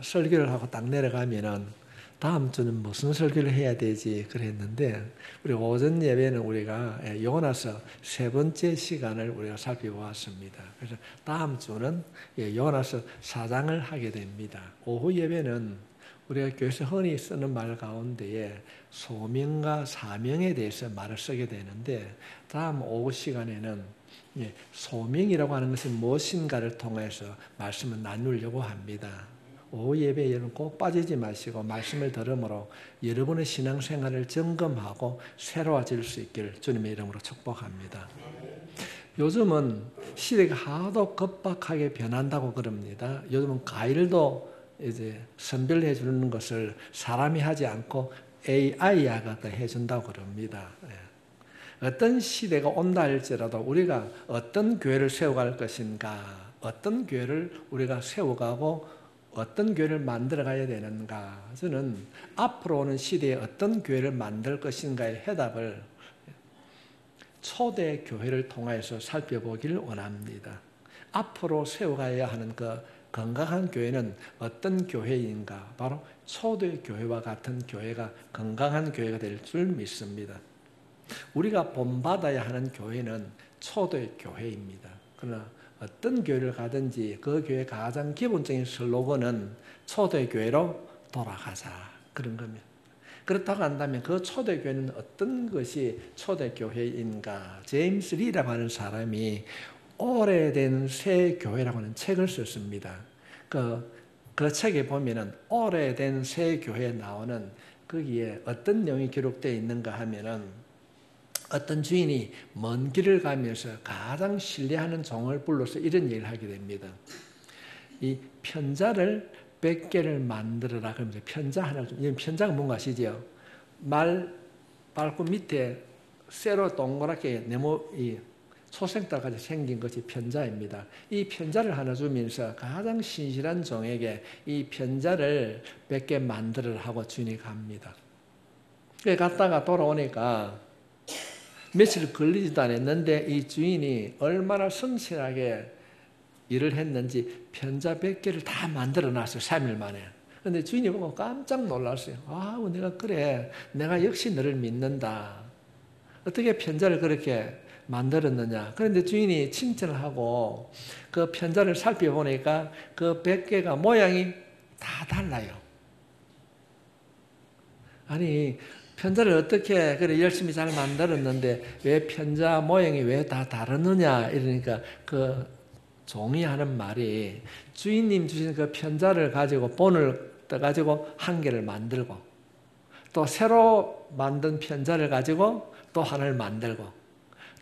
설교를 하고 딱 내려가면은 다음 주는 무슨 설교를 해야 되지 그랬는데 우리 오전 예배는 우리가 요나서 세 번째 시간을 우리가 살펴보았습니다. 그래서 다음 주는 요나서 4장을 하게 됩니다. 오후 예배는 우리가 교회에서 흔히 쓰는 말 가운데에 소명과 사명에 대해서 말을 쓰게 되는데 다음 오후 시간에는 소명이라고 하는 것이 무엇인가를 통해서 말씀을 나누려고 합니다. 오후 예배에 여러분 꼭 빠지지 마시고 말씀을 들음으로 여러분의 신앙생활을 점검하고 새로워질 수 있기를 주님의 이름으로 축복합니다. 요즘은 시대가 하도 급박하게 변한다고 그럽니다. 요즘은 과일도 이제 선별해 주는 것을 사람이 하지 않고 AI가 해준다고 그럽니다. 어떤 시대가 온다 할지라도 우리가 어떤 교회를 세워갈 것인가, 어떤 교회를 우리가 세워가고 어떤 교회를 만들어 가야 되는가, 저는 앞으로 오는 시대에 어떤 교회를 만들 것인가의 해답을 초대 교회를 통해서 살펴보기를 원합니다. 앞으로 세워가야 하는 그 건강한 교회는 어떤 교회인가? 바로 초대 교회와 같은 교회가 건강한 교회가 될 줄 믿습니다. 우리가 본받아야 하는 교회는 초대 교회입니다. 그러나 어떤 교회를 가든지 그 교회의 가장 기본적인 슬로건은 초대교회로 돌아가자 그런 겁니다. 그렇다고 한다면 그 초대교회는 어떤 것이 초대교회인가? 제임스 리라고 하는 사람이 오래된 새 교회라고 하는 책을 썼습니다. 그 책에 보면은 오래된 새 교회에 나오는 거기에 어떤 내용이 기록되어 있는가 하면은 어떤 주인이 먼 길을 가면서 가장 신뢰하는 종을 불러서 이런 얘기를 하게 됩니다. 이 편자를 100개를 만들어라. 그러면서 편자 하나 좀, 이 편자가 뭔가 아시죠? 말 발굽 밑에 쇠로 동그랗게 네모 이 초생달까지 생긴 것이 편자입니다. 이 편자를 하나 주면서 가장 신실한 종에게 이 편자를 100개 만들어라 하고 주인이 갑니다. 그래 갔다가 돌아오니까 며칠 걸리지도 않았는데 이 주인이 얼마나 성실하게 일을 했는지 편자 100개를 다 만들어 놨어요. 3일 만에. 그런데 주인이 보고 깜짝 놀랐어요. 아, 내가 그래. 내가 역시 너를 믿는다. 어떻게 편자를 그렇게 만들었느냐. 그런데 주인이 칭찬을 하고 그 편자를 살펴보니까 그 100개가 모양이 다 달라요. 아니, 편자를 어떻게 그래 열심히 잘 만들었는데 왜 편자 모양이 왜 다 다르느냐 이러니까 그 종이 하는 말이 주인님 주신 그 편자를 가지고 본을 떠가지고 한 개를 만들고 또 새로 만든 편자를 가지고 또 하나를 만들고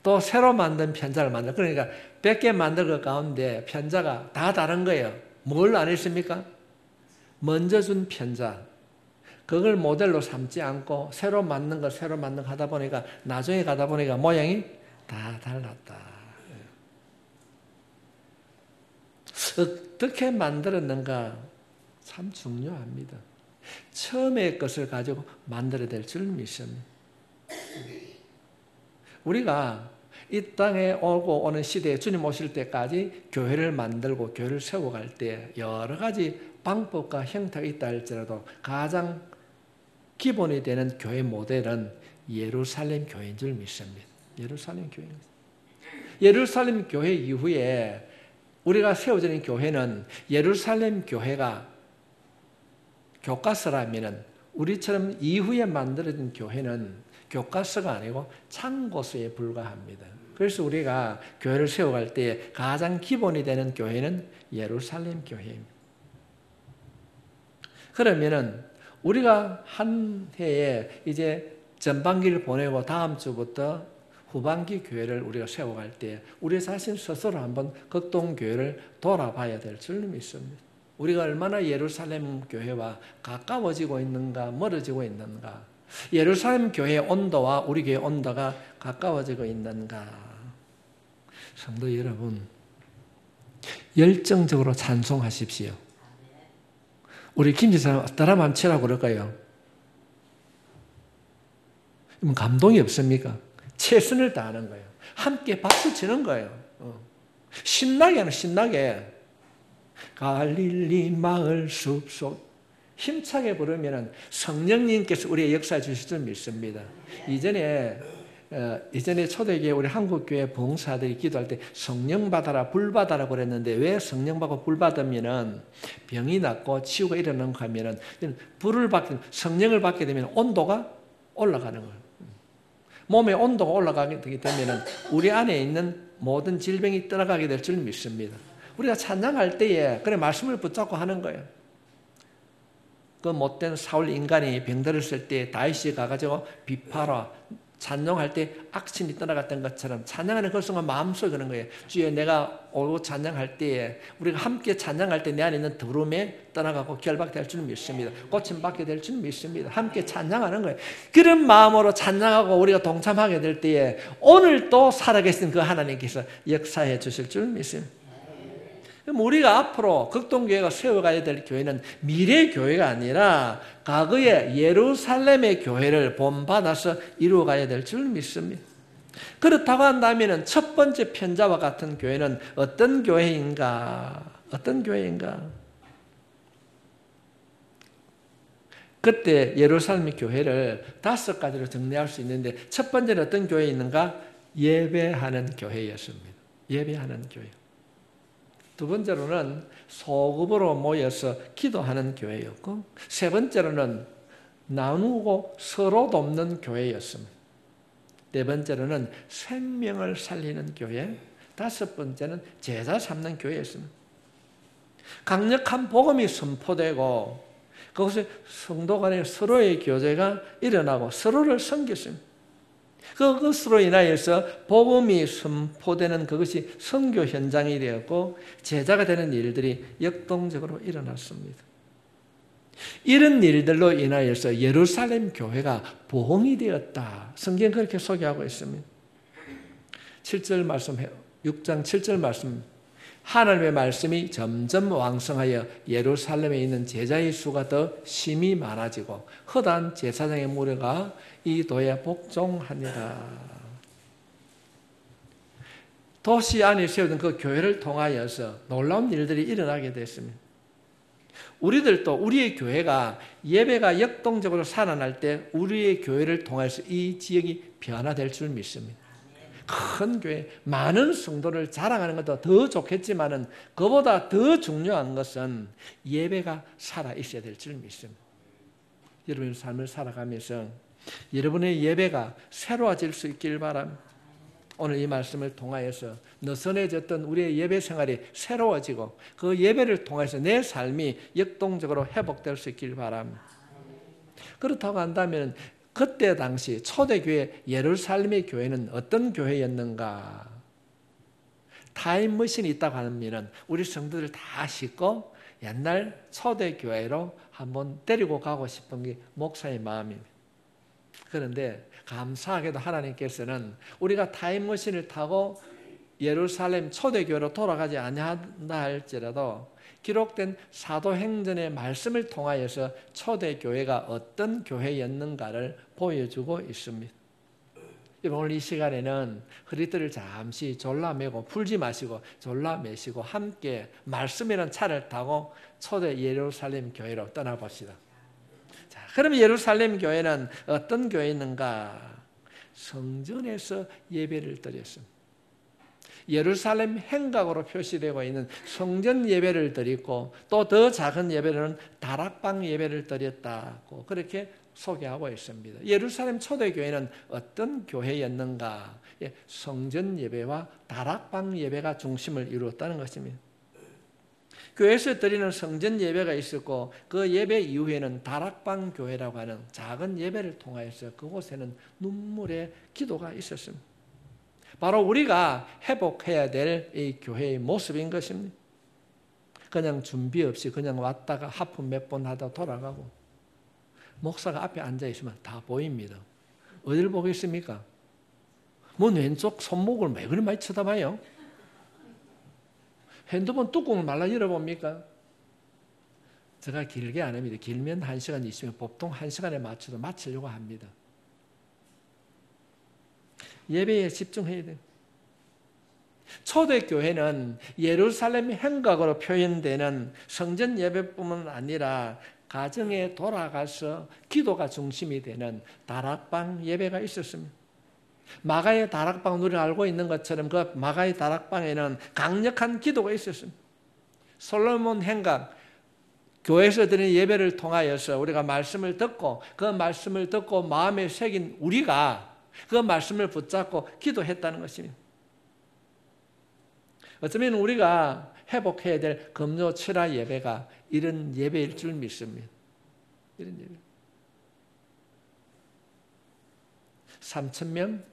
또 새로 만든 편자를 만들고 그러니까 100개 만들 것 가운데 편자가 다 다른 거예요. 뭘 안 했습니까? 먼저 준 편자 그걸 모델로 삼지 않고 새로 만든 거 하다 보니까 나중에 가다 보니까 모양이 다 달랐다. 어떻게 만들었는가 참 중요합니다. 처음의 것을 가지고 만들어야 될 줄 믿습니다. 우리가 이 땅에 오고 오는 시대에 주님 오실 때까지 교회를 만들고 교회를 세워갈 때 여러 가지 방법과 형태가 있다 할지라도 가장 기본이 되는 교회 모델은 예루살렘 교회인 줄 믿습니다. 예루살렘 교회입니다. 예루살렘 교회 이후에 우리가 세워지는 교회는 예루살렘 교회가 교과서라면 우리처럼 이후에 만들어진 교회는 교과서가 아니고 참고서에 불과합니다. 그래서 우리가 교회를 세워갈 때 가장 기본이 되는 교회는 예루살렘 교회입니다. 그러면은 우리가 한 해에 이제 전반기를 보내고 다음 주부터 후반기 교회를 우리가 세워갈 때 우리 자신 스스로 한번 극동교회를 돌아봐야 될 줄 믿습니다. 우리가 얼마나 예루살렘 교회와 가까워지고 있는가 멀어지고 있는가 예루살렘 교회의 온도와 우리 교회의 온도가 가까워지고 있는가 성도 여러분 열정적으로 찬송하십시오. 우리 김지사는 따라 맘치라고 그럴까요? 감동이 없습니까? 최선을 다하는 거예요. 함께 박수 치는 거예요. 신나게 하는 신나게. 갈릴리 마을 숲속. 힘차게 부르면 성령님께서 우리의 역사해 주실 줄 믿습니다. 이전에 초대교회 우리 한국교회 봉사들이 기도할 때 성령 받아라 불 받아라 그랬는데, 왜 성령 받고 불 받으면은 병이 낫고 치유가 일어나는 거 하면은, 성령을 받게 되면 온도가 올라가는 거예요. 몸의 온도가 올라가게 되기 때문에 우리 안에 있는 모든 질병이 떠나가게 될 줄 믿습니다. 우리가 찬양할 때에 그래 말씀을 붙잡고 하는 거예요. 그 못된 사울 인간이 병들었을 때 다윗이 가가지고 비파라 찬양할 때 악신이 떠나갔던 것처럼 찬양하는 그 순간 마음속에 그런 거예요. 주여, 내가 오고 찬양할 때에 우리가 함께 찬양할 때 내 안에 있는 더러움에 떠나가고 결박될 줄 믿습니다. 고침받게 될 줄 믿습니다. 함께 찬양하는 거예요. 그런 마음으로 찬양하고 우리가 동참하게 될 때에 오늘 또 살아계신 그 하나님께서 역사해 주실 줄 믿습니다. 그럼 우리가 앞으로 극동교회가 세워가야 될 교회는 미래 교회가 아니라 과거의 예루살렘의 교회를 본받아서 이루어가야 될 줄 믿습니다. 그렇다고 한다면 첫 번째 편자와 같은 교회는 어떤 교회인가? 어떤 교회인가? 그때 예루살렘 교회를 5가지로 정리할 수 있는데, 첫 번째는 어떤 교회에 있는가? 예배하는 교회였습니다. 예배하는 교회. 두 번째로는 소급으로 모여서 기도하는 교회였고, 세 번째로는 나누고 서로 돕는 교회였습니다. 네 번째로는 생명을 살리는 교회, 다섯 번째는 제자 삼는 교회였습니다. 강력한 복음이 선포되고 그것에 성도 간의 서로의 교제가 일어나고 서로를 섬겼습니다. 그것으로 인하여서 복음이 선포되는 그것이 선교 현장이 되었고 제자가 되는 일들이 역동적으로 일어났습니다. 이런 일들로 인하여서 예루살렘 교회가 보응이 되었다. 성경 그렇게 소개하고 있습니다. 7절 말씀, 6장 7절 말씀. 하나님의 말씀이 점점 왕성하여 예루살렘에 있는 제자의 수가 더 심히 많아지고 허다한 제사장의 무리가 이 도에 복종하니라. 도시 안에 세우던 그 교회를 통하여서 놀라운 일들이 일어나게 됐습니다. 우리들도 우리의 교회가 예배가 역동적으로 살아날 때 우리의 교회를 통해서 이 지역이 변화될 줄 믿습니다. 큰 교회, 많은 성도를 자랑하는 것도 더 좋겠지만은 그보다 더 중요한 것은 예배가 살아있어야 될 줄 믿습니다. 여러분의 삶을 살아가면서 여러분의 예배가 새로워질 수 있길 바랍니다. 오늘 이 말씀을 통하여서 느슨해졌던 우리의 예배 생활이 새로워지고 그 예배를 통해서 내 삶이 역동적으로 회복될 수 있길 바랍니다. 그렇다고 한다면 그때 당시 초대교회 예루살렘의 교회는 어떤 교회였는가? 타임머신이 있다고 하면 우리 성도들 다 싣고 옛날 초대교회로 한번 데리고 가고 싶은 게 목사의 마음입니다. 그런데 감사하게도 하나님께서는 우리가 타임머신을 타고 예루살렘 초대교회로 돌아가지 아니한다 할지라도 기록된 사도행전의 말씀을 통하여서 초대교회가 어떤 교회였는가를 보여주고 있습니다. 오늘 이 시간에는 허리띠를 잠시 졸라매고 풀지 마시고 졸라매시고 함께 말씀이라는 차를 타고 초대 예루살렘 교회로 떠나봅시다. 자, 그럼 예루살렘 교회는 어떤 교회였는가? 성전에서 예배를 드렸습니다. 예루살렘 행각으로 표시되고 있는 성전 예배를 드리고 또 더 작은 예배는 다락방 예배를 드렸다고 그렇게 소개하고 있습니다. 예루살렘 초대교회는 어떤 교회였는가? 성전 예배와 다락방 예배가 중심을 이루었다는 것입니다. 교회에서 드리는 성전 예배가 있었고 그 예배 이후에는 다락방 교회라고 하는 작은 예배를 통하여서 그곳에는 눈물의 기도가 있었습니다. 바로 우리가 회복해야 될 이 교회의 모습인 것입니다. 그냥 준비 없이 그냥 왔다가 하품 몇 번 하다 돌아가고 목사가 앞에 앉아 있으면 다 보입니다. 어디를 보겠습니까? 뭔 왼쪽 손목을 왜 그리 많이 쳐다봐요? 핸드폰 뚜껑을 말라 열어봅니까? 제가 길게 안 합니다. 길면 1시간 있으면 보통 1시간에 맞춰서 마치려고 합니다. 예배에 집중해야 돼요. 초대교회는 예루살렘 행각으로 표현되는 성전 예배뿐만 아니라 가정에 돌아가서 기도가 중심이 되는 다락방 예배가 있었습니다. 마가의 다락방, 우리가 알고 있는 것처럼 그 마가의 다락방에는 강력한 기도가 있었습니다. 솔로몬 행각, 교회에서 드리는 예배를 통하여서 우리가 말씀을 듣고 그 말씀을 듣고 마음에 새긴 우리가 그 말씀을 붙잡고 기도했다는 것입니다. 어쩌면 우리가 회복해야 될 금요 7화 예배가 이런 예배일 줄 믿습니다. 이런 예배. 3,000명,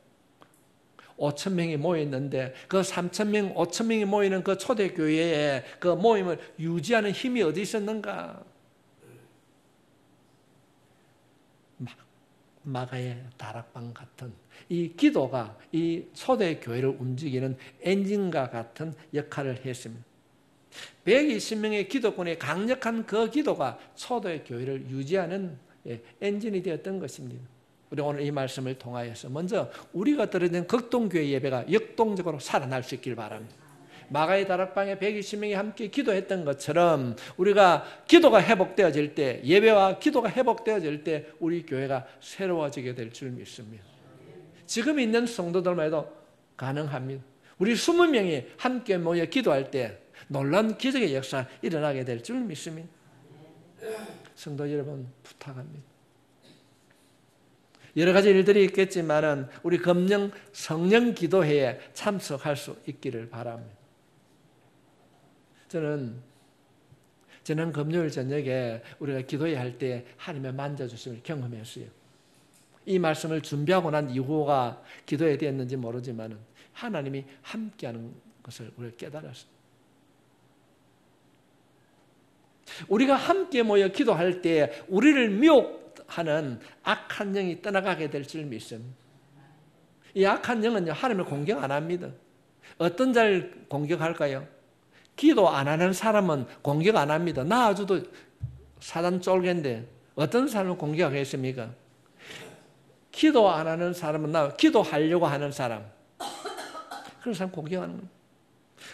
5,000명이 모였는데 그 3,000명, 5,000명이 모이는 그 초대교회에 그 모임을 유지하는 힘이 어디 있었는가? 마가의 다락방 같은 이 기도가 이 초대교회를 움직이는 엔진과 같은 역할을 했습니다. 120명의 기도꾼의 강력한 그 기도가 초대교회를 유지하는 엔진이 되었던 것입니다. 우리 오늘 이 말씀을 통하여서 먼저 우리가 들어진 극동교회 예배가 역동적으로 살아날 수 있길 바랍니다. 마가의 다락방에 120명이 함께 기도했던 것처럼 우리가 기도가 회복되어질 때, 예배와 기도가 회복되어질 때 우리 교회가 새로워지게 될 줄 믿습니다. 지금 있는 성도들만 해도 가능합니다. 우리 20명이 함께 모여 기도할 때 놀라운 기적의 역사 일어나게 될 줄 믿습니다. 성도 여러분 부탁합니다. 여러 가지 일들이 있겠지만 우리 금령 성령 기도회에 참석할 수 있기를 바랍니다. 저는 지난 금요일 저녁에 우리가 기도회 할 때 하나님의 만져주심을 경험했어요. 이 말씀을 준비하고 난 이후가 기도에 되었는지 모르지만 하나님이 함께하는 것을 우리가 깨달았어요. 우리가 함께 모여 기도할 때 우리를 미혹하는 악한 영이 떠나가게 될 줄 믿습니다. 이 악한 영은요, 하나님을 공격 안 합니다. 어떤 자를 공격할까요? 기도 안 하는 사람은 공격 안 합니다. 나 아주도 사단 쫄개인데 어떤 사람을 공격하겠습니까? 기도 안 하는 사람은 기도하려고 하는 사람, 그런 사람 공격하는 겁니다.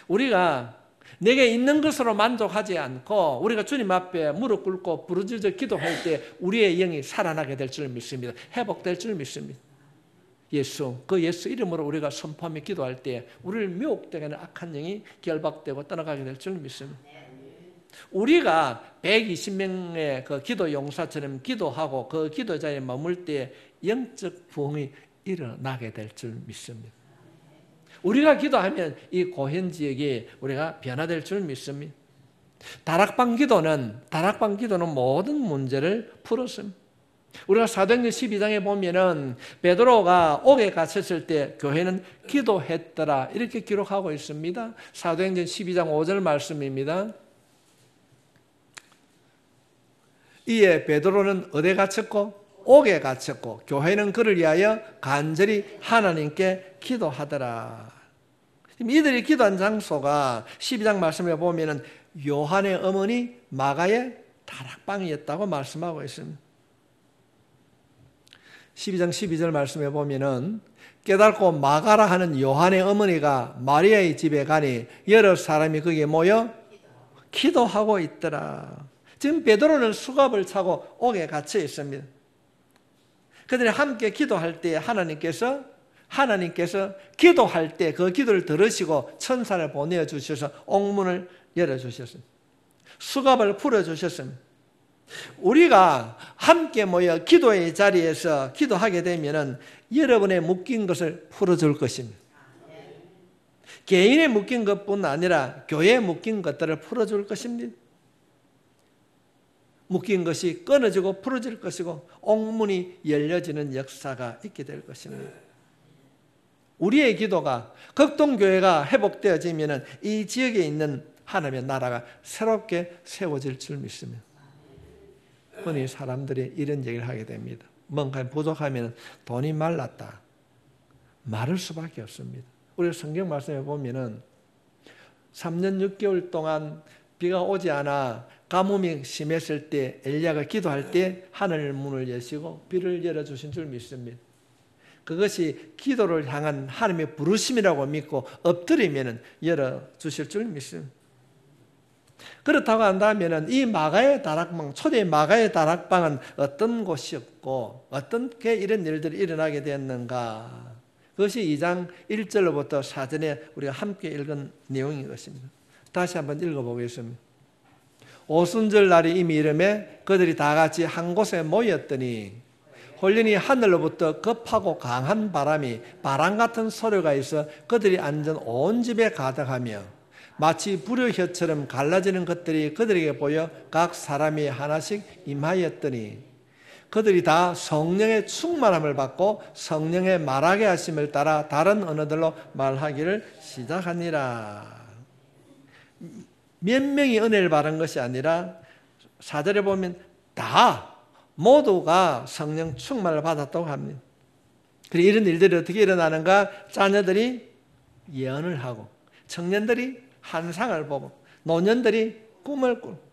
우리가 내게 있는 것으로 만족하지 않고 우리가 주님 앞에 무릎 꿇고 부르짖어 기도할 때 우리의 영이 살아나게 될 줄 믿습니다. 회복될 줄 믿습니다. 그 예수 이름으로 우리가 선포하며 기도할 때 우리를 미혹되게 하는 악한 영이 결박되고 떠나가게 될 줄 믿습니다. 우리가 120명의 그 기도 용사처럼 기도하고 그 기도자에 머물 때 영적 부흥이 일어나게 될 줄 믿습니다. 우리가 기도하면 이 고현 지역이 우리가 변화될 줄 믿습니다. 다락방 기도는 모든 문제를 풀었습니다. 우리가 사도행전 12장에 보면은 베드로가 옥에 갇혔을 때 교회는 기도했더라 이렇게 기록하고 있습니다. 사도행전 12장 5절 말씀입니다. 이에 베드로는 어디에 갇혔고 옥에 갇혔고 교회는 그를 위하여 간절히 하나님께 기도하더라. 이들이 기도한 장소가 12장 말씀에 보면은 요한의 어머니 마가의 다락방이었다고 말씀하고 있습니다. 12장 12절 말씀에 보면은 깨닫고 마가라 하는 요한의 어머니가 마리아의 집에 가니 여러 사람이 거기에 모여 기도하고 있더라. 지금 베드로는 수갑을 차고 옥에 갇혀 있습니다. 그들이 함께 기도할 때 하나님께서 기도할 때 그 기도를 들으시고 천사를 보내주셔서 옥문을 열어주셨습니다. 수갑을 풀어주셨습니다. 우리가 함께 모여 기도의 자리에서 기도하게 되면 여러분의 묶인 것을 풀어줄 것입니다. 개인의 묶인 것뿐 아니라 교회에 묶인 것들을 풀어줄 것입니다. 묶인 것이 끊어지고 풀어질 것이고 옥문이 열려지는 역사가 있게 될 것입니다. 우리의 기도가 극동교회가 회복되어지면 이 지역에 있는 하나님의 나라가 새롭게 세워질 줄 믿습니다. 흔히 사람들이 이런 얘기를 하게 됩니다. 뭔가 부족하면 돈이 말랐다. 말할 수밖에 없습니다. 우리 성경 말씀에 보면은 3년 6개월 동안 비가 오지 않아 가뭄이 심했을 때 엘리야가 기도할 때 하늘 문을 여시고 비를 열어주신 줄 믿습니다. 그것이 기도를 향한 하나님의 부르심이라고 믿고 엎드리면 열어주실 줄 믿습니다. 그렇다고 한다면 이 마가의 다락방, 초대 마가의 다락방은 어떤 곳이었고 어떻게 이런 일들이 일어나게 되었는가? 그것이 2장 1절로부터 사전에 우리가 함께 읽은 내용인 것입니다. 다시 한번 읽어보겠습니다. 오순절 날이 이미 이름에 그들이 다 같이 한 곳에 모였더니 홀연히 하늘로부터 급하고 강한 바람이 바람 같은 소리가 있어 그들이 앉은 온 집에 가득하며 마치 불효혀처럼 갈라지는 것들이 그들에게 보여 각 사람이 하나씩 임하였더니 그들이 다 성령의 충만함을 받고 성령의 말하게 하심을 따라 다른 언어들로 말하기를 시작하니라. 몇 명이 은혜를 받은 것이 아니라 4절에 보면 다 모두가 성령 충만을 받았다고 합니다. 그리고 이런 일들이 어떻게 일어나는가? 자녀들이 예언을 하고 청년들이 환상을 보고 노년들이 꿈을 꾸고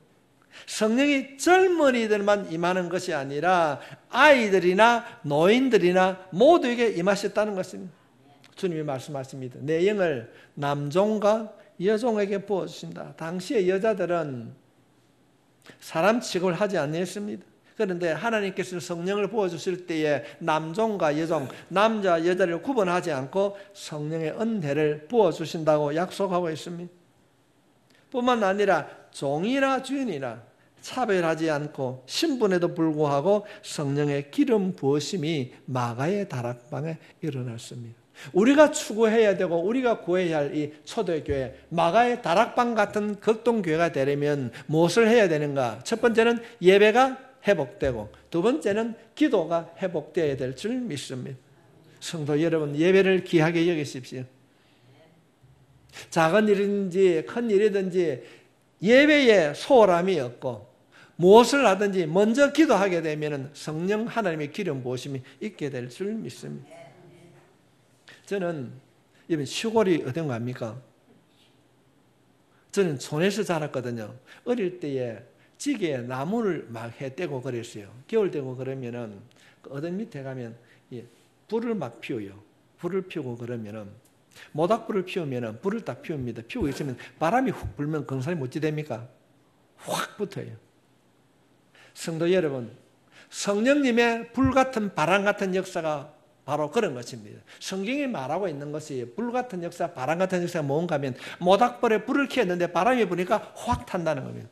성령이 젊은이들만 임하는 것이 아니라 아이들이나 노인들이나 모두에게 임하셨다는 것입니다. 주님이 말씀하십니다. 내 영을 남종과 여종에게 부어주신다. 당시의 여자들은 사람 취급을 하지 않았습니다. 그런데 하나님께서 성령을 부어주실 때에 남종과 여종, 남자, 여자를 구분하지 않고 성령의 은혜를 부어주신다고 약속하고 있습니다. 뿐만 아니라 종이나 주인이나 차별하지 않고 신분에도 불구하고 성령의 기름 부으심이 마가의 다락방에 일어났습니다. 우리가 추구해야 되고 우리가 구해야 할 이 초대교회 마가의 다락방 같은 극동교회가 되려면 무엇을 해야 되는가? 첫 번째는 예배가 회복되고 두 번째는 기도가 회복되어야 될 줄 믿습니다. 성도 여러분, 예배를 귀하게 여기십시오. 작은 일이든지 큰 일이든지 예배에 소홀함이 없고 무엇을 하든지 먼저 기도하게 되면 성령 하나님의 기름 부으심이 있게 될 줄 믿습니다. 저는 이번 시골이 어딘가 합니까? 저는 촌에서 자랐거든요. 어릴 때에 지게에 나무를 막 해떼고 그랬어요. 겨울 되고 그러면은 어떤 밑에 가면 불을 막 피워요. 불을 피우고 그러면은 모닥불을 피우면은 불을 딱 피웁니다. 피우고 있으면 바람이 훅 불면 건설이 어찌 됩니까? 확 붙어요. 성도 여러분, 성령님의 불 같은 바람 같은 역사가 바로 그런 것입니다. 성경이 말하고 있는 것이 불 같은 역사, 바람 같은 역사가 뭔가 하면 모닥불에 불을 켜는데 바람이 부니까 확 탄다는 겁니다.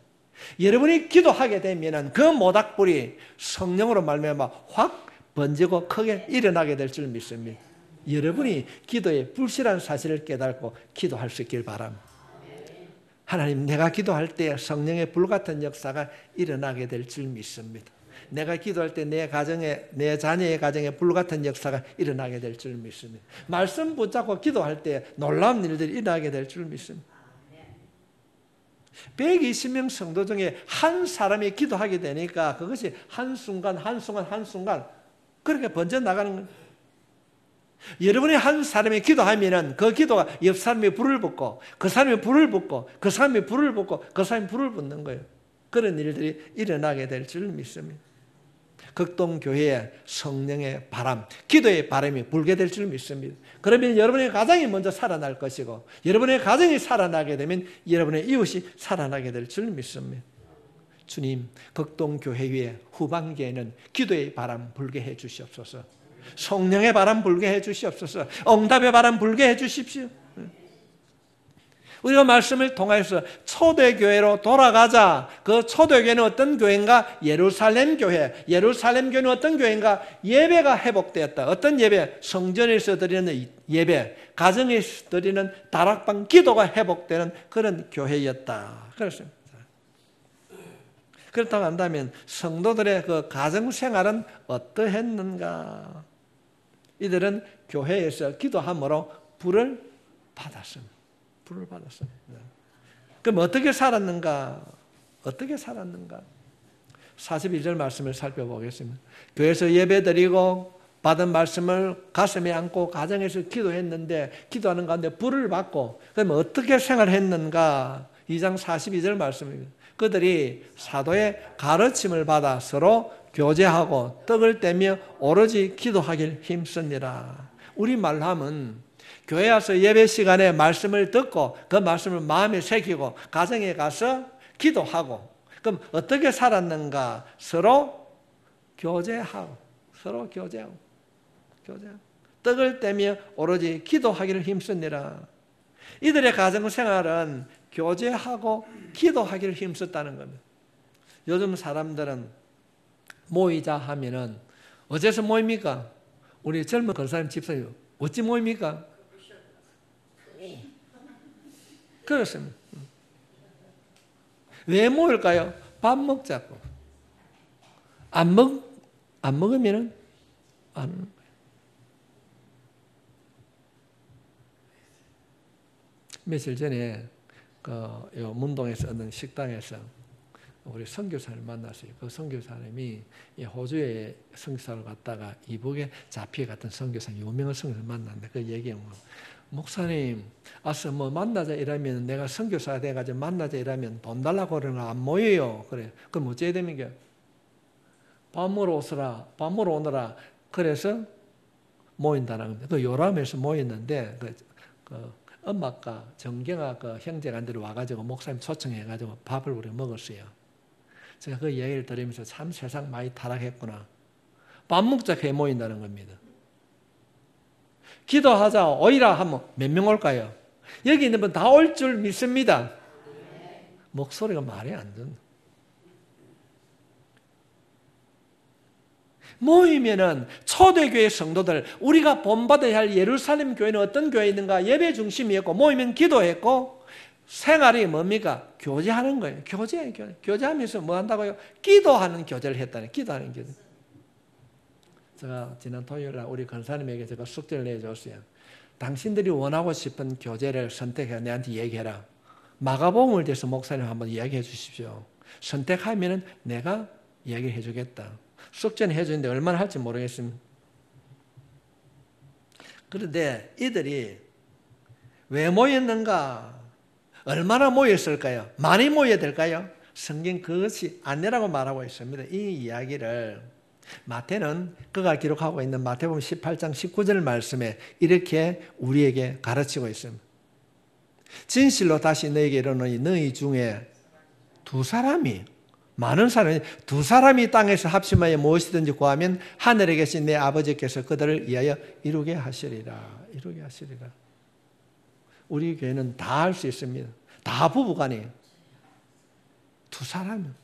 여러분이 기도하게 되면 그 모닥불이 성령으로 말미암아 확 번지고 크게 일어나게 될 줄 믿습니다. 여러분이 기도의 불실한 사실을 깨닫고 기도할 수 있길 바랍니다. 하나님, 내가 기도할 때 성령의 불 같은 역사가 일어나게 될 줄 믿습니다. 내가 기도할 때 내 가정에, 내 자녀의 가정에 불 같은 역사가 일어나게 될 줄 믿습니다. 말씀 붙잡고 기도할 때 놀라운 일들이 일어나게 될 줄 믿습니다. 120명 성도 중에 한 사람이 기도하게 되니까 그것이 한순간 그렇게 번져나가는 거예요. 여러분이 한 사람이 기도하면 그 기도가 옆 사람이 불을 붙고 그 사람이 불을 붙고 그 사람이 불을 붙고 그 사람이 불을 붙는 거예요. 그런 일들이 일어나게 될 줄 믿습니다. 극동교회의 성령의 바람, 기도의 바람이 불게 될 줄 믿습니다. 그러면 여러분의 가정이 먼저 살아날 것이고 여러분의 가정이 살아나게 되면 여러분의 이웃이 살아나게 될 줄 믿습니다. 주님, 극동교회의 후반기에는 기도의 바람 불게 해 주시옵소서. 성령의 바람 불게 해 주시옵소서. 응답의 바람 불게 해 주십시오. 우리가 말씀을 통해서 초대교회로 돌아가자. 그 초대교회는 어떤 교회인가? 예루살렘 교회. 예루살렘 교회는 어떤 교회인가? 예배가 회복되었다. 어떤 예배? 성전에서 드리는 예배, 가정에서 드리는 다락방 기도가 회복되는 그런 교회였다. 그렇습니다. 그렇다고 한다면 성도들의 그 가정생활은 어떠했는가? 이들은 교회에서 기도함으로 불을 받았습니다. 불을 받았습니다. 그럼 어떻게 살았는가? 어떻게 살았는가? 42절 말씀을 살펴보겠습니다. 교회에서 예배드리고 받은 말씀을 가슴에 안고 가정에서 기도했는데 기도하는 가운데 불을 받고 그러면 어떻게 생활했는가? 2장 42절 말씀입니다. 그들이 사도의 가르침을 받아 서로 교제하고 떡을 떼며 오로지 기도하길 힘쓰니라. 우리말로 하면 교회 와서 예배 시간에 말씀을 듣고 그 말씀을 마음에 새기고 가정에 가서 기도하고, 그럼 어떻게 살았는가? 서로 교제하고 떡을 떼며 오로지 기도하기를 힘쓰니라. 이들의 가정생활은 교제하고 기도하기를 힘썼다는 겁니다. 요즘 사람들은 모이자 하면은 어째서 모입니까? 우리 젊은 권사님 집사님 어찌 모입니까? 그렇습니다. 왜 모일까요? 밥 먹자고. 안 먹으면은 안 오는 거예요. 며칠 전에 문동에서 어느 식당에서 우리 선교사를 만났어요. 그 선교사님이 호주에 선교사를 갔다가 이북에 잡혀갔던 선교사, 유명한 선교사를 만났는데 그 얘기는 목사님, 아서 뭐 만나자 이러면 내가 선교사가 돼가지고 만나자 이러면 돈 달라고 그러는 거 안 모여요. 그래. 그럼 어째야 됩니까? 밥 먹으러 오너라. 그래서 모인다는 겁니다. 그 요람에서 모였는데 엄마가 정경아 그 형제가 한 데로 와가지고 목사님 초청해가지고 밥을 우리 먹었어요. 제가 그 얘기를 들으면서 참 세상 많이 타락했구나. 밥 먹자 해 모인다는 겁니다. 기도하자 오이라 하면 몇 명 올까요? 여기 있는 분 다 올 줄 믿습니다. 목소리가 말이 안 된다. 모이면은 초대교회 성도들, 우리가 본받아야 할 예루살렘 교회는 어떤 교회인가? 예배 중심이었고 모이면 기도했고 생활이 뭡니까? 교제하는 거예요. 교제하면서 뭐 한다고요? 기도하는 교제를 했다는, 기도하는 교제. 제가 지난 토요일 날 우리 권사님에게 제가 숙제를 내줬어요. 당신들이 원하고 싶은 교제를 선택해 내한테 얘기해라. 마가복음을 대해서 목사님 한번 이야기해 주십시오. 선택하면은 내가 얘기해 주겠다. 숙제는 해주는데 얼마나 할지 모르겠습니다. 그런데 이들이 왜 모였는가? 얼마나 모였을까요? 많이 모여야 될까요? 성경 그것이 아니라고 말하고 있습니다. 이 이야기를 마태는 그가 기록하고 있는 마태복음 18장 19절 말씀에 이렇게 우리에게 가르치고 있습니다. 진실로 다시 너희에게 이르노니 너희 중에 많은 사람이 두 사람이 땅에서 합심하여 무엇이든지 구하면 하늘에 계신 내 아버지께서 그들을 위하여 이루게 하시리라. 우리 교회는 다 할 수 있습니다. 다 부부간이에요. 두 사람.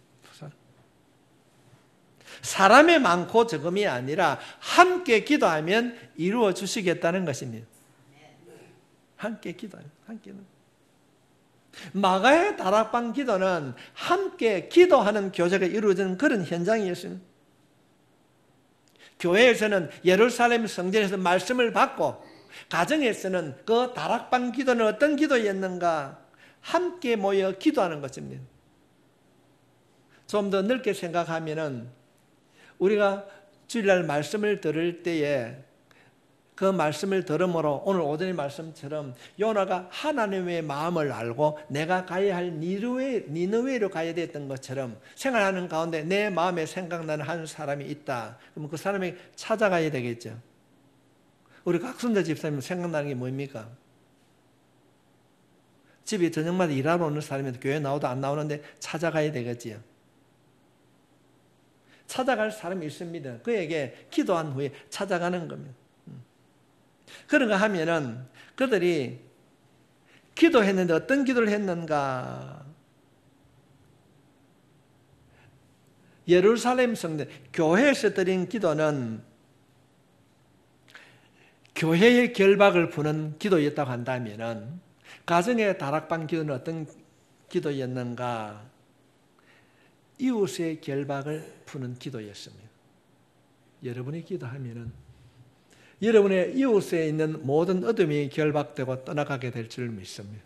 사람이 많고 적음이 아니라 함께 기도하면 이루어 주시겠다는 것입니다. 함께 기도하면. 마가의 다락방 기도는 함께 기도하는 교제가 이루어지는 그런 현장이었습니다. 교회에서는 예루살렘 성전에서 말씀을 받고 가정에서는 그 다락방 기도는 어떤 기도였는가? 함께 모여 기도하는 것입니다. 좀 더 넓게 생각하면은 우리가 주일날 말씀을 들을 때에 그 말씀을 들음으로 오늘 오전의 말씀처럼 요나가 하나님의 마음을 알고 내가 가야 할 니느웨로 가야 됐던 것처럼 생활하는 가운데 내 마음에 생각나는 한 사람이 있다. 그러면 그 사람에게 찾아가야 되겠죠. 우리 각순자 집사님 생각나는 게 뭡니까? 집에 저녁마다 일하러 오는 사람인데 교회 나오도 안 나오는데 찾아가야 되겠지요. 찾아갈 사람이 있습니다. 그에게 기도한 후에 찾아가는 겁니다. 그런가 하면은 그들이 기도했는데 어떤 기도를 했는가? 예루살렘 성전, 교회에서 드린 기도는 교회의 결박을 푸는 기도였다고 한다면은 가정의 다락방 기도는 어떤 기도였는가? 이웃의 결박을 푸는 기도였습니다. 여러분이 기도하면은 여러분의 이웃에 있는 모든 어둠이 결박되고 떠나가게 될 줄 믿습니다.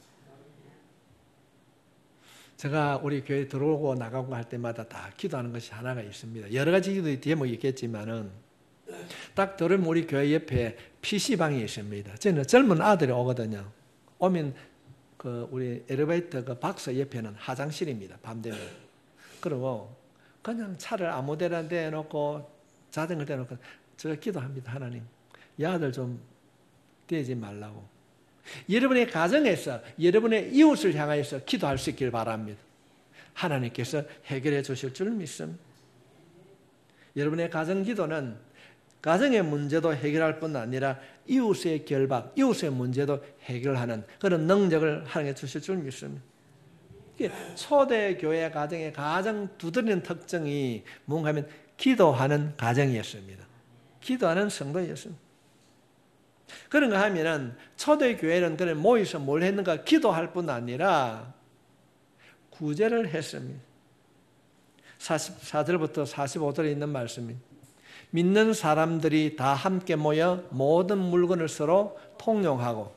제가 우리 교회 들어오고 나가고 할 때마다 다 기도하는 것이 하나가 있습니다. 여러 가지 기도의 뒤에 뭐 있겠지만은 딱 들으면 우리 교회 옆에 PC방이 있습니다. 저는 젊은 아들이 오거든요. 오면 우리 엘리베이터 박스 옆에는 화장실입니다. 밤 되면. 그리고 그냥 차를 아무 데나 대놓고 자전거 대놓고 제가 기도합니다. 하나님, 이 아들 좀 떼지 말라고. 여러분의 가정에서 여러분의 이웃을 향하여서 기도할 수 있길 바랍니다. 하나님께서 해결해 주실 줄 믿습니다. 여러분의 가정 기도는 가정의 문제도 해결할 뿐 아니라 이웃의 결박, 이웃의 문제도 해결하는 그런 능력을 하나님께 주실 줄 믿습니다. 초대교회 가정의 가장 두드러진 특징이 뭔가 하면 기도하는 가정이었습니다. 기도하는 성도였습니다. 그런가 하면은 초대교회는 그냥 모여서 뭘 했는가 기도할 뿐 아니라 구제를 했습니다. 44절부터 45절에 있는 말씀입니다. 믿는 사람들이 다 함께 모여 모든 물건을 서로 통용하고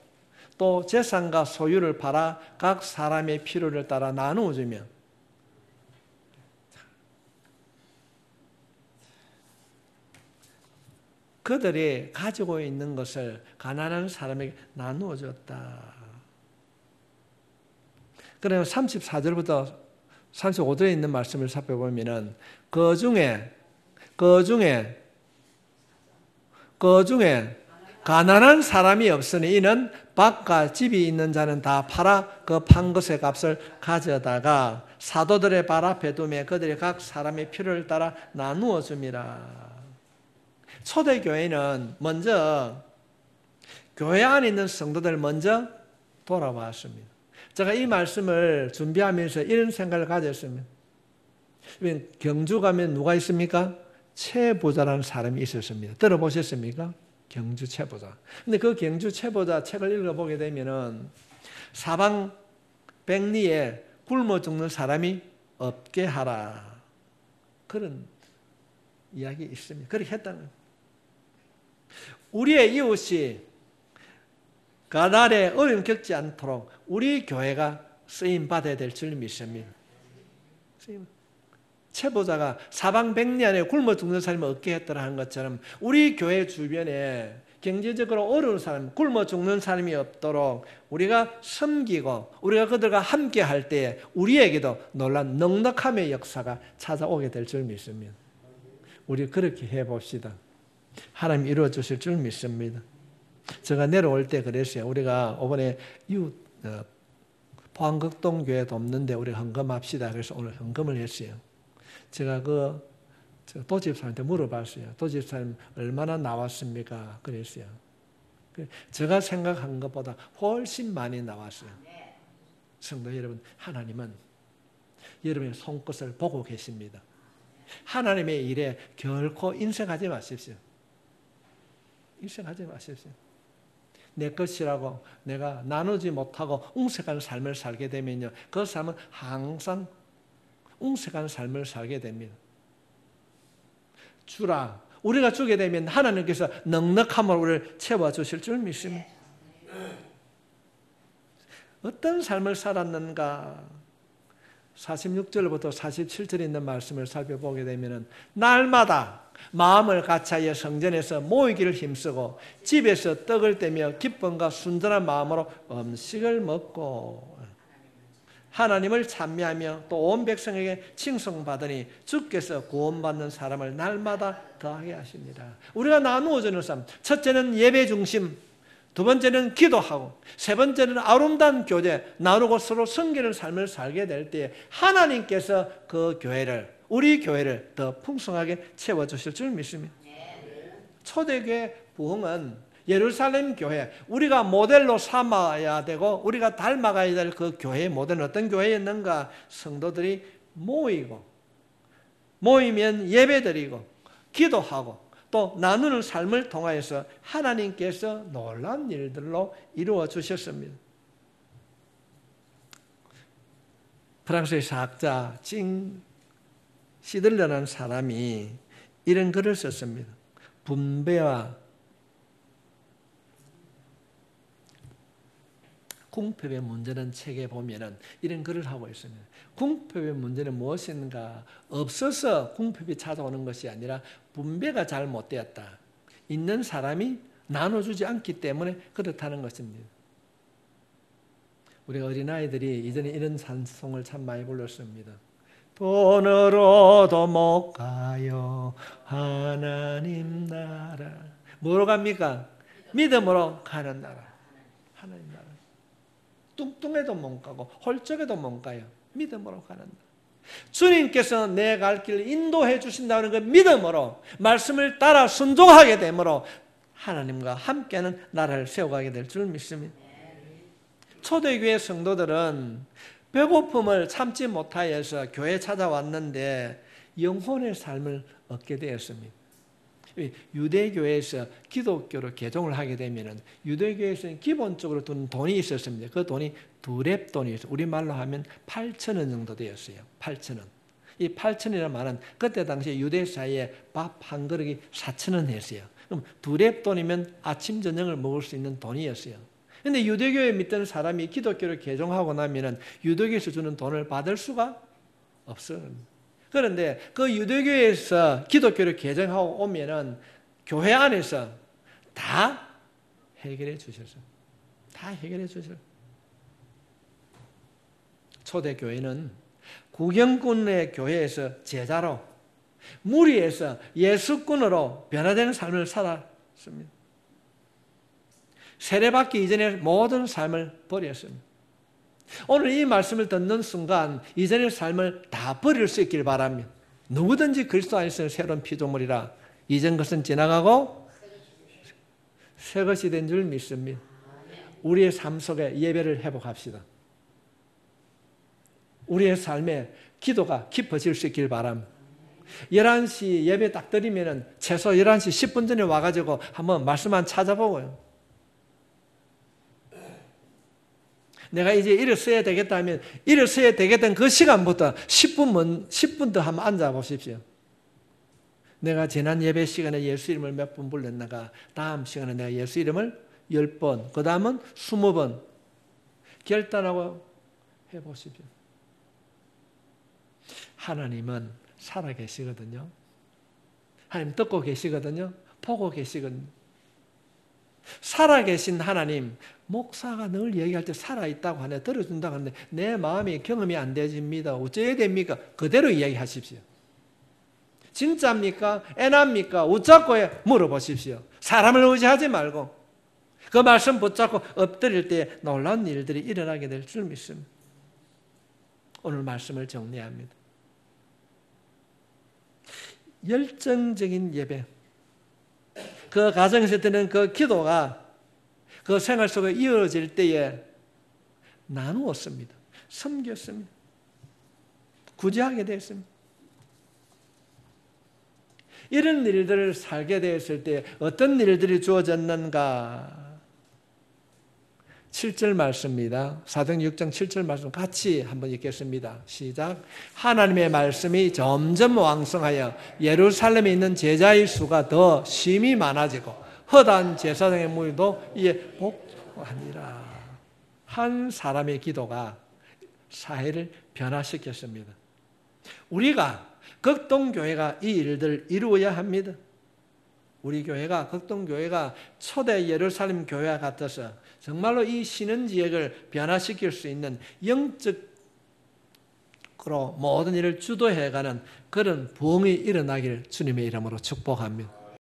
또 재산과 소유를 팔아 각 사람의 필요를 따라 나누어 주며 그들이 가지고 있는 것을 가난한 사람에게 나누어 줬다. 그러면 34절부터 35절에 있는 말씀을 살펴보면 그 중에 가난한 사람이 없으니 이는 밭과 집이 있는 자는 다 팔아 그 판 것의 값을 가져다가 사도들의 발 앞에 두며 그들이 각 사람의 필요를 따라 나누어 줍니다. 초대교회는 먼저 교회 안에 있는 성도들 먼저 돌아왔습니다. 제가 이 말씀을 준비하면서 이런 생각을 가졌습니다. 경주 가면 누가 있습니까? 최보자라는 사람이 있었습니다. 들어보셨습니까? 경주 최보자. 근데 그 경주 최보자 책을 읽어보게 되면은 사방 백리에 굶어 죽는 사람이 없게 하라. 그런 이야기 있습니다. 그렇게 했다는 거예요. 우리의 이웃이 가난에 어려움 겪지 않도록 우리 교회가 쓰임 받아야 될 줄 믿습니다. 최보자가 사방 백리 안에 굶어 죽는 사람을 얻게 했더라 하는 것처럼 우리 교회 주변에 경제적으로 어려운 사람, 굶어 죽는 사람이 없도록 우리가 섬기고 우리가 그들과 함께 할 때에 우리에게도 놀란 넉넉함의 역사가 찾아오게 될 줄 믿습니다. 우리 그렇게 해봅시다. 하나님 이루어 주실 줄 믿습니다. 제가 내려올 때 그랬어요. 우리가 이번에 이웃 포항극동 교회 돕는데 우리 헌금합시다. 그래서 오늘 헌금을 했어요. 제가 도집사님한테 물어봤어요. 도집사님 얼마나 나왔습니까? 그랬어요. 제가 생각한 것보다 훨씬 많이 나왔어요. 성도 여러분, 하나님은 여러분의 손끝을 보고 계십니다. 하나님의 일에 결코 인색하지 마십시오. 인색하지 마십시오. 내 것이라고 내가 나누지 못하고 웅색한 삶을 살게 되면요, 그 삶은 항상 웅색한 삶을 살게 됩니다. 주라. 우리가 주게 되면 하나님께서 넉넉함으로 우리를 채워주실 줄 믿습니다. 어떤 삶을 살았는가? 46절부터 47절에 있는 말씀을 살펴보게 되면 날마다 마음을 같이하여 성전에서 모이기를 힘쓰고 집에서 떡을 떼며 기쁨과 순전한 마음으로 음식을 먹고 하나님을 찬미하며 또 온 백성에게 칭송받으니 주께서 구원받는 사람을 날마다 더하게 하십니다. 우리가 나누어주는 삶, 첫째는 예배 중심, 두 번째는 기도하고 세 번째는 아름다운 교제, 나누고 서로 섬기는 삶을 살게 될 때에 하나님께서 그 교회를, 우리 교회를 더 풍성하게 채워주실 줄 믿습니다. 초대교회 부흥은 예루살렘 교회, 우리가 모델로 삼아야 되고 우리가 닮아가야 될 그 교회의 모델은 어떤 교회였는가? 성도들이 모이면 예배드리고 기도하고 또 나누는 삶을 통하여서 하나님께서 놀라운 일들로 이루어 주셨습니다. 프랑스의 사학자 징 시들러라는 사람이 이런 글을 썼습니다. 분배와 궁핍의 문제는 책에 보면은 이런 글을 하고 있습니다. 궁핍의 문제는 무엇인가? 없어서 궁핍이 찾아오는 것이 아니라 분배가 잘못되었다. 있는 사람이 나눠주지 않기 때문에 그렇다는 것입니다. 우리 어린아이들이 이전에 이런 찬송을 참 많이 불렀습니다. 돈으로도 못 가요. 하나님 나라. 뭐로 갑니까? 믿음으로 가는 나라. 하나님 나라. 뚱뚱해도 못 가고 홀쭉해도 못 가요. 믿음으로 가는 나라. 주님께서 내 갈 길을 인도해 주신다는 그 믿음으로 말씀을 따라 순종하게 되므로 하나님과 함께하는 나라를 세워가게 될 줄 믿습니다. 초대교회 성도들은 배고픔을 참지 못하여서 교회에 찾아왔는데 영혼의 삶을 얻게 되었습니다. 유대교회에서 기독교로 개종을 하게 되면 유대교회에서는 기본적으로 든 돈이 있었습니다. 그 돈이 두렙돈이었어요. 우리말로 하면 8,000원 정도 되었어요. 8,000원. 이 8,000원이라는 말은 그때 당시에 유대 사이에 밥 한 그릇이 4,000원 했어요. 그럼 두렙돈이면 아침 저녁을 먹을 수 있는 돈이었어요. 그런데 유대교에 믿던 사람이 기독교를 개종하고 나면은 유대교에서 주는 돈을 받을 수가 없어요. 그런데 그 유대교에서 기독교를 개종하고 오면은 교회 안에서 다 해결해 주셨어요. 다 해결해 주셨어요. 초대교회는 구경꾼의 교회에서 제자로 무리에서 예수꾼으로 변화되는 삶을 살았습니다. 세례받기 이전의 모든 삶을 버렸습니다. 오늘 이 말씀을 듣는 순간 이전의 삶을 다 버릴 수 있길 바랍니다. 누구든지 그리스도 안에서는 새로운 피조물이라 이전 것은 지나가고 새 것이 된 줄 믿습니다. 우리의 삶 속에 예배를 회복합시다. 우리의 삶에 기도가 깊어질 수 있길 바랍니다. 11시 예배 딱 드리면 최소 11시 10분 전에 와가지고 한번 말씀만 찾아보고요. 내가 이제 일어서야 되겠다 하면 일어서야 되겠다는 그 시간부터 10분 더 한번 앉아보십시오. 내가 지난 예배 시간에 예수 이름을 몇 번 불렀나가 다음 시간에 내가 예수 이름을 10번, 그 다음은 20번 결단하고 해보십시오. 하나님은 살아계시거든요. 하나님 듣고 계시거든요. 보고 계시거든요. 살아계신 하나님, 목사가 늘 얘기할 때 살아있다고 하네, 들어준다고 하는데 내 마음이 경험이 안 되집니다. 어째야 됩니까? 그대로 이야기하십시오. 진짜입니까? 애납니까? 웃자고 물어보십시오. 사람을 의지하지 말고 그 말씀 붙잡고 엎드릴 때 놀라운 일들이 일어나게 될 줄 믿습니다. 오늘 말씀을 정리합니다. 열정적인 예배, 그 가정에서 드는 그 기도가 그 생활 속에 이어질 때에 나누었습니다. 섬겼습니다. 구제하게 되었습니다. 이런 일들을 살게 되었을 때 어떤 일들이 주어졌는가? 7절 말씀입니다. 사도행 6장 7절 말씀 같이 한번 읽겠습니다. 시작. 하나님의 말씀이 점점 왕성하여 예루살렘에 있는 제자의 수가 더 심히 많아지고 허다한 제사장의 무리도 이에 복하니라. 한 사람의 기도가 사회를 변화시켰습니다. 우리가 극동교회가 이 일들을 이루어야 합니다. 우리 교회가 극동교회가 초대 예루살렘 교회와 같아서 정말로 이 신흥 지역을 변화시킬 수 있는 영적으로 모든 일을 주도해가는 그런 부흥이 일어나기를 주님의 이름으로 축복합니다.